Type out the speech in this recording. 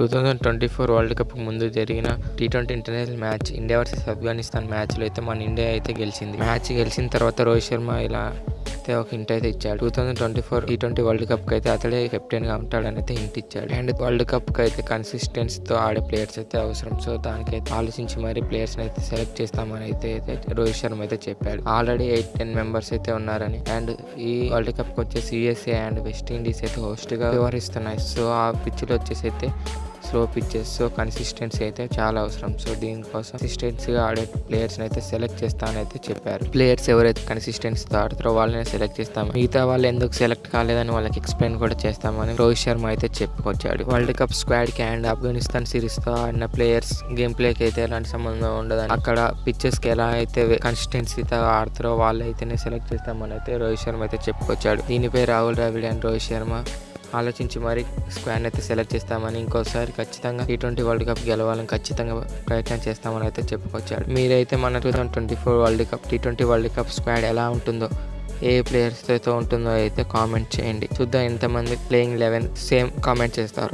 2024 world cup ముందు జరిగిన T20 international match India versus Afghanistan మ్యాచ్లో అయితే మన ఇండియా అయితే గెలిచింది. మ్యాచ్ గెలిచిన తర్వాత రోహిత్ శర్మ ఇలా అయితే ఒక హింట్ అయితే ఇచ్చాడు. 2024 టీ20 వరల్డ్ కప్ అయితే అతడే కెప్టెన్ గా ఉంటాడని అయితే హింట్ ఇచ్చాడు. అండ్ వరల్డ్ కప్ అయితే కన్సిస్టెన్సీతో ఆడే ప్లేయర్స్ అయితే అవసరం. సో దానికైతే ఆలోచించి మరి ప్లేయర్స్ అయితే సెలెక్ట్ చేస్తామని అయితే రోహిత్ శర్మ అయితే చెప్పాడు. ఆల్రెడీ 8-10 మెంబర్స్ అయితే ఉన్నారని. అండ్ ఈ వరల్డ్ కప్ వచ్చేసి USA అండ్ వెస్టిండీస్ అయితే హోస్ట్ గా వ్యవహరిస్తున్నాయి. సో ఆ పిచ్లు వచ్చేసి అయితే స్లో పిచ్చెస్. సో కన్సిస్టెన్సీ అయితే చాలా అవసరం. సో దీనికోసం కన్సిస్టెన్సీగా ఆడే ప్లేయర్స్ అయితే సెలెక్ట్ చేస్తానైతే చెప్పారు. ప్లేయర్స్ ఎవరైతే కన్సిస్టెన్సీతో ఆడుతారో వాళ్ళని సెలెక్ట్ చేస్తాము. మిగతా వాళ్ళు ఎందుకు సెలెక్ట్ కాలేదని వాళ్ళకి ఎక్స్ప్లెయిన్ కూడా చేస్తామని రోహిత్ శర్మ అయితే చెప్పుకొచ్చాడు. వరల్డ్ కప్ స్క్వాడ్ కి అండ్ ఆఫ్ఘనిస్తాన్ సిరీస్ తో ఆడిన ప్లేయర్స్ గేమ్ ప్లేకి అయితే ఎలాంటి సంబంధం ఉండదని, అక్కడ పిచ్చెస్ కి ఎలా అయితే కన్సిస్టెన్సీతో ఆడుతారో వాళ్ళు అయితేనే సెలెక్ట్ చేస్తామని అయితే రోహిత్ శర్మ అయితే చెప్పుకొచ్చాడు. దీనిపై రాహుల్ ద్రావిడ్ అండ్ రోహిత్ శర్మ ఆలోచించి మరి స్క్వాడ్ అయితే సెలెక్ట్ చేస్తామని, ఇంకోసారి ఖచ్చితంగా టీ20 వరల్డ్ కప్ గెలవాలని ఖచ్చితంగా ప్రయత్నం చేస్తామని అయితే చెప్పుకొచ్చాడు. మీరైతే మన 2024 world cup T20 world cup squad ఎలా ఉంటుందో, ఏ ప్లేయర్స్తో ఉంటుందో అయితే కామెంట్ చేయండి. చూద్దాం ఎంతమంది ప్లేయింగ్ 11 సేమ్ కామెంట్ చేస్తారు.